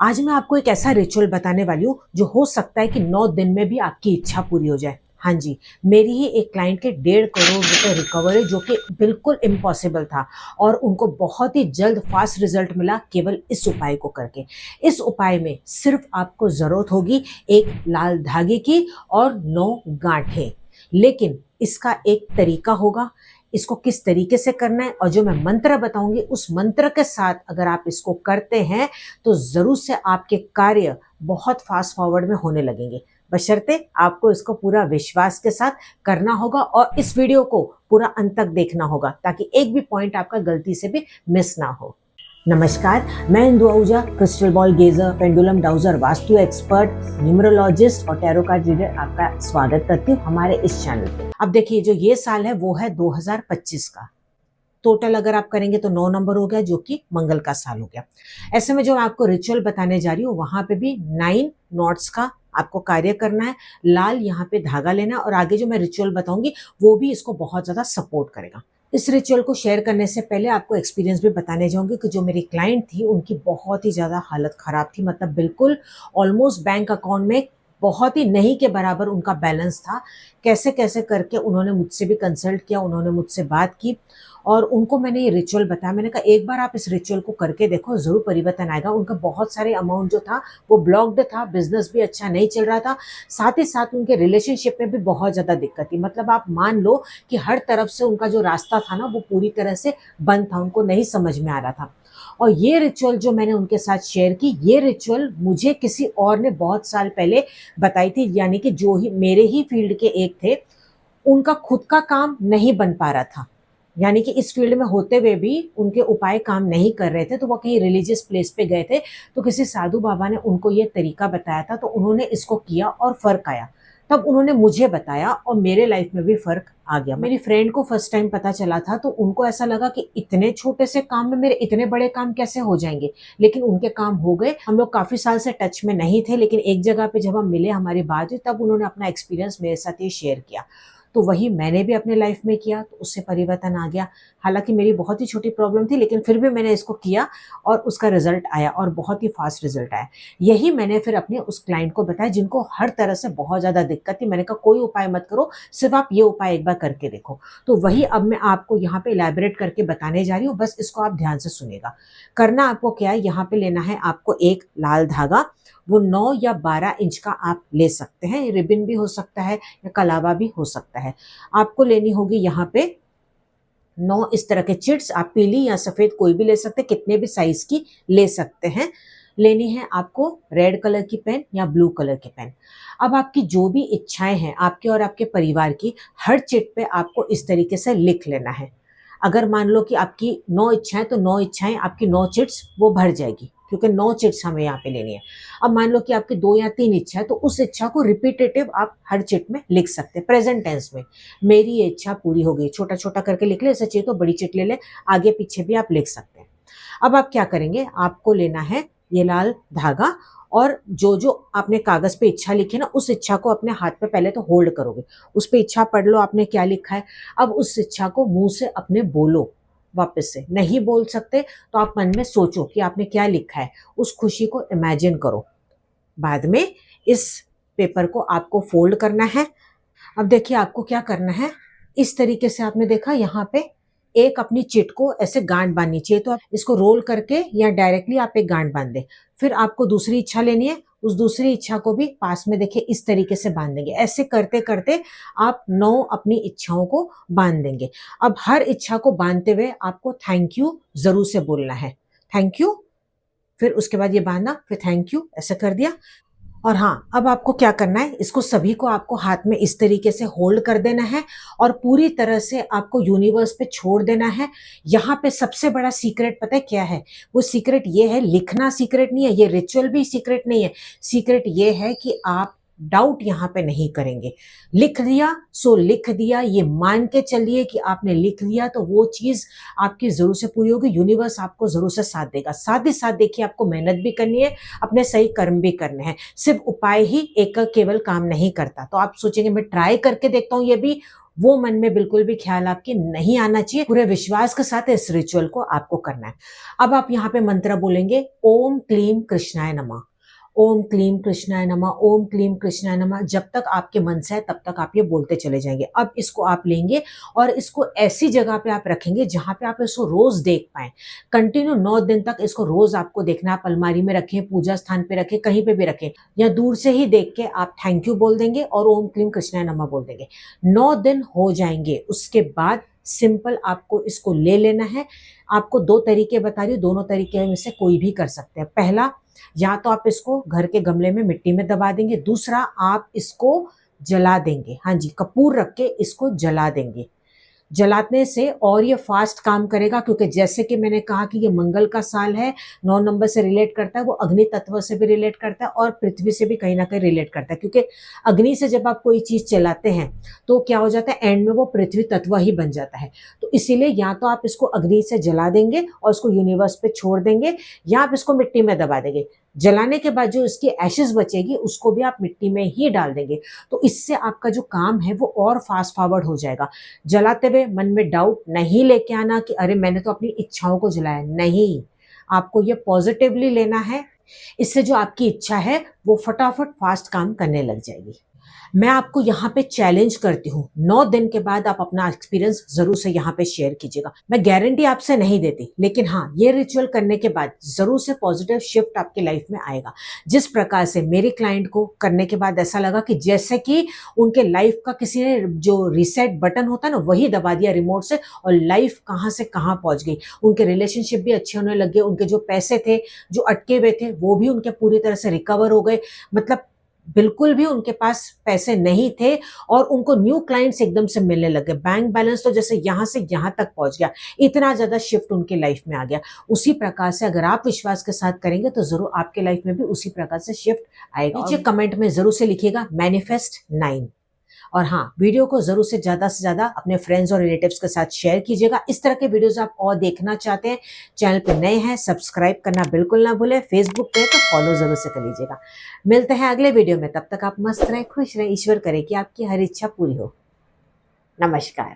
आज मैं आपको एक ऐसा रिचुअल बताने वाली हूँ जो हो सकता है कि 9 दिन में भी आपकी इच्छा पूरी हो जाए। हाँ जी, मेरी ही एक क्लाइंट के 1.5 करोड़ रुपए रिकवरी जो कि बिल्कुल इम्पॉसिबल था और उनको बहुत ही जल्द फास्ट रिजल्ट मिला केवल इस उपाय को करके। इस उपाय में सिर्फ आपको जरूरत होगी एक लाल धागे की और 9 गांठें। लेकिन इसका एक तरीका होगा, इसको किस तरीके से करना है और जो मैं मंत्र बताऊंगी उस मंत्र के साथ अगर आप इसको करते हैं तो जरूर से आपके कार्य बहुत फास्ट फॉरवर्ड में होने लगेंगे। बशर्ते आपको इसको पूरा विश्वास के साथ करना होगा और इस वीडियो को पूरा अंत तक देखना होगा ताकि एक भी पॉइंट आपका गलती से भी मिस ना हो। नमस्कार, मैं Indu Ahuja, crystal ball gazer, pendulum dowser, vastu expert, numerologist और टैरो कार्ड रीडर आपका स्वागत करती हूँ हमारे इस चैनल पे। अब देखिए, जो ये साल है वो है 2025 का। टोटल अगर आप करेंगे तो 9 नंबर हो गया जो कि मंगल का साल हो गया। ऐसे में जो मैं आपको रिचुअल बताने जा रही हूँ वहां पे भी 9 नॉट्स का आपको कार्य करना है। लाल यहाँ पे धागा लेना है और आगे जो मैं रिचुअल बताऊंगी वो भी इसको बहुत ज्यादा सपोर्ट करेगा। इस रिचुअल को शेयर करने से पहले आपको एक्सपीरियंस भी बताने जाऊंगी कि जो मेरी क्लाइंट थी उनकी बहुत ही ज्यादा हालत खराब थी, मतलब बिल्कुल ऑलमोस्ट बैंक अकाउंट में बहुत ही नहीं के बराबर उनका बैलेंस था। कैसे कैसे करके उन्होंने मुझसे भी कंसल्ट किया, उन्होंने मुझसे बात की और उनको मैंने ये रिचुअल बताया। मैंने कहा एक बार आप इस रिचुअल को करके देखो, जरूर परिवर्तन आएगा। उनका बहुत सारे अमाउंट जो था वो ब्लॉक्ड था, बिजनेस भी अच्छा नहीं चल रहा था, साथ ही साथ उनके रिलेशनशिप में भी बहुत ज्यादा दिक्कत थी। मतलब आप मान लो कि हर तरफ से उनका जो रास्ता था ना वो पूरी तरह से बंद था, उनको नहीं समझ में आ रहा था। और ये रिचुअल जो मैंने उनके साथ शेयर की, ये रिचुअल मुझे किसी और ने बहुत साल पहले बताई थी, यानी कि जो ही मेरे ही फील्ड के एक थे, उनका खुद का काम नहीं बन पा रहा था। यानी कि इस फील्ड में होते हुए भी उनके उपाय काम नहीं कर रहे थे, तो वो कहीं रिलीजियस प्लेस पे गए थे, तो किसी साधु बाबा ने उनको ये तरीका बताया था, तो उन्होंने इसको किया और फर्क आया। तब उन्होंने मुझे बताया और मेरे लाइफ में भी फर्क आ गया। मेरी फ्रेंड को फर्स्ट टाइम पता चला था तो उनको ऐसा लगा कि इतने छोटे से काम में मेरे इतने बड़े काम कैसे हो जाएंगे, लेकिन उनके काम हो गए। हम लोग काफी साल से टच में नहीं थे, लेकिन एक जगह पे जब हम मिले, हमारी बात हुई, तब उन्होंने अपना एक्सपीरियंस मेरे साथ ये शेयर किया। तो वही मैंने भी अपने लाइफ में किया, तो उससे परिवर्तन आ गया। हालांकि मेरी बहुत ही छोटी प्रॉब्लम थी, लेकिन फिर भी मैंने इसको किया और उसका रिजल्ट आया और बहुत ही फास्ट रिजल्ट आया। यही मैंने फिर अपने उस क्लाइंट को बताया जिनको हर तरह से बहुत ज्यादा दिक्कत थी। मैंने कहा कोई उपाय मत करो, सिर्फ आप ये उपाय एक बार करके देखो। तो वही अब मैं आपको यहाँ पे इलैबोरेट करके बताने जा रही हूँ, बस इसको आप ध्यान से सुनेगा। करना आपको क्या है, यहाँ पे लेना है आपको एक लाल धागा। वो 9 या 12 इंच का आप ले सकते हैं, रिबन भी हो सकता है या कलावा भी हो सकता है। आपको लेनी होगी यहाँ पे 9 इस तरह के चिट्स। आप पीली या सफेद कोई भी ले सकते हैं, कितने भी साइज की ले सकते हैं। लेनी है आपको रेड कलर की पेन या ब्लू कलर की पेन। अब आपकी जो भी इच्छाएं हैं आपके और आपके परिवार की, हर चिट पे आपको इस तरीके से लिख लेना है। अगर मान लो कि आपकी 9 इच्छाएं, तो 9 इच्छाएं आपकी 9 चिट्स वो भर जाएगी, क्योंकि 9 चिट्स हमें यहाँ पे लेनी है। अब मान लो कि आपकी 2 या 3 इच्छा है, तो उस इच्छा को रिपीटेटिव आप हर चिट में लिख सकते हैं प्रेजेंट टेंस में। मेरी ये इच्छा पूरी हो गई, छोटा छोटा करके लिख ले, ऐसे चाहिए तो बड़ी चिट ले ले, आगे पीछे भी आप लिख सकते हैं। अब आप क्या करेंगे, आपको लेना है ये लाल धागा और जो जो आपने कागज पे इच्छा लिखी है ना, उस इच्छा को अपने हाथ पे पहले तो होल्ड करोगे। उस पे इच्छा पढ़ लो आपने क्या लिखा है। अब उस इच्छा को मुंह से अपने बोलो। वापस से नहीं बोल सकते तो आप मन में सोचो कि आपने क्या लिखा है, उस खुशी को इमेजिन करो। बाद में इस पेपर को आपको फोल्ड करना है। अब देखिए आपको क्या करना है, इस तरीके से आपने देखा यहाँ पे एक अपनी चिट को ऐसे गांठ बांधनी चाहिए, तो आप इसको रोल करके या डायरेक्टली आप एक गांठ बांध दें। फिर आपको दूसरी इच्छा लेनी है, उस दूसरी इच्छा को भी पास में देखिए इस तरीके से बांध देंगे। ऐसे करते करते आप 9 अपनी इच्छाओं को बांध देंगे। अब हर इच्छा को बांधते हुए आपको थैंक यू जरूर से बोलना है। थैंक यू, फिर उसके बाद ये बांधा, फिर थैंक यू, ऐसा कर दिया। और हाँ, अब आपको क्या करना है, इसको सभी को आपको हाथ में इस तरीके से होल्ड कर देना है और पूरी तरह से आपको यूनिवर्स पे छोड़ देना है। यहाँ पे सबसे बड़ा सीक्रेट पता है क्या है, वो सीक्रेट ये है, लिखना सीक्रेट नहीं है, ये रिचुअल भी सीक्रेट नहीं है। सीक्रेट ये है कि आप डाउट यहाँ पे नहीं करेंगे। लिख दिया सो लिख दिया, ये मान के चलिए कि आपने लिख दिया तो वो चीज आपकी जरूर से पूरी होगी। यूनिवर्स आपको जरूर से साथ देगा। साथ ही साथ देखिए आपको मेहनत भी करनी है, अपने सही कर्म भी करने हैं। सिर्फ उपाय ही एक का केवल काम नहीं करता। तो आप सोचेंगे मैं ट्राई करके देखता हूँ ये भी, वो मन में बिल्कुल भी ख्याल आपके नहीं आना चाहिए। पूरे विश्वास के साथ इस रिचुअल को आपको करना है। अब आप यहाँ पे मंत्र बोलेंगे, ओम क्लीम कृष्णाय नमः, ओम क्लीम कृष्णाय नमः, ओम क्लीम कृष्णाय नमः। जब तक आपके मन से है तब तक आप ये बोलते चले जाएंगे। अब इसको आप लेंगे और इसको ऐसी जगह पे आप रखेंगे जहां पे आप इसको रोज देख पाए। कंटिन्यू 9 दिन तक इसको रोज आपको देखना। आप अलमारी में रखें, पूजा स्थान पे रखें, कहीं पे भी रखें, या दूर से ही देख के आप थैंक यू बोल देंगे और ओम क्लीम कृष्णाय नमः बोल देंगे। 9 दिन हो जाएंगे, उसके बाद सिंपल आपको इसको ले लेना है। आपको 2 तरीके बता रही हूँ, दोनों तरीके में से कोई भी कर सकते हैं। पहला, या तो आप इसको घर के गमले में मिट्टी में दबा देंगे। दूसरा, आप इसको जला देंगे। हाँ जी, कपूर रख के इसको जला देंगे। जलाने से और ये फास्ट काम करेगा, क्योंकि जैसे कि मैंने कहा कि ये मंगल का साल है, 9 नंबर से रिलेट करता है, वो अग्नि तत्व से भी रिलेट करता है और पृथ्वी से भी कहीं ना कहीं रिलेट करता है। क्योंकि अग्नि से जब आप कोई चीज चलाते हैं तो क्या हो जाता है, एंड में वो पृथ्वी तत्व ही बन जाता है। तो इसीलिए या तो आप इसको अग्नि से जला देंगे और इसको यूनिवर्स पे छोड़ देंगे, या आप इसको मिट्टी में दबा देंगे। जलाने के बाद जो इसकी एशेस बचेगी उसको भी आप मिट्टी में ही डाल देंगे। तो इससे आपका जो काम है वो और फास्ट फॉरवर्ड हो जाएगा। जलाते हुए मन में डाउट नहीं लेके आना कि अरे मैंने तो अपनी इच्छाओं को जलाया। नहीं, आपको ये पॉजिटिवली लेना है। इससे जो आपकी इच्छा है वो फटाफट फास्ट काम करने लग जाएगी। मैं आपको यहाँ पे चैलेंज करती हूँ, 9 दिन के बाद आप अपना एक्सपीरियंस जरूर से यहाँ पे शेयर कीजिएगा। मैं गारंटी आपसे नहीं देती, लेकिन हाँ, ये रिचुअल करने के बाद जरूर से पॉजिटिव शिफ्ट आपकी लाइफ में आएगा। जिस प्रकार से मेरे क्लाइंट को करने के बाद ऐसा लगा कि जैसे कि उनके लाइफ का किसी ने जो रीसेट बटन होता है ना, वही दबा दिया रिमोट से, और लाइफ कहाँ से कहाँ पहुंच गई। उनके रिलेशनशिप भी अच्छे होने लगे, उनके जो पैसे थे जो अटके हुए थे वो भी उनके पूरी तरह से रिकवर हो गए। मतलब बिल्कुल भी उनके पास पैसे नहीं थे और उनको न्यू क्लाइंट्स एकदम से मिलने लगे। बैंक बैलेंस तो जैसे यहाँ से यहाँ तक पहुंच गया, इतना ज्यादा शिफ्ट उनकी लाइफ में आ गया। उसी प्रकार से अगर आप विश्वास के साथ करेंगे तो जरूर आपके लाइफ में भी उसी प्रकार से शिफ्ट आएगा। नीचे कमेंट में जरूर से लिखिएगा मैनिफेस्ट 9। और हाँ, वीडियो को जरूर से ज्यादा अपने फ्रेंड्स और रिलेटिव्स के साथ शेयर कीजिएगा। इस तरह के वीडियोस आप और देखना चाहते हैं, चैनल पे नए हैं, सब्सक्राइब करना बिल्कुल ना भूलें। फेसबुक पे तो फॉलो जरूर से कर लीजिएगा। मिलते हैं अगले वीडियो में, तब तक आप मस्त रहें, खुश रहें। ईश्वर करे कि आपकी हर इच्छा पूरी हो। नमस्कार।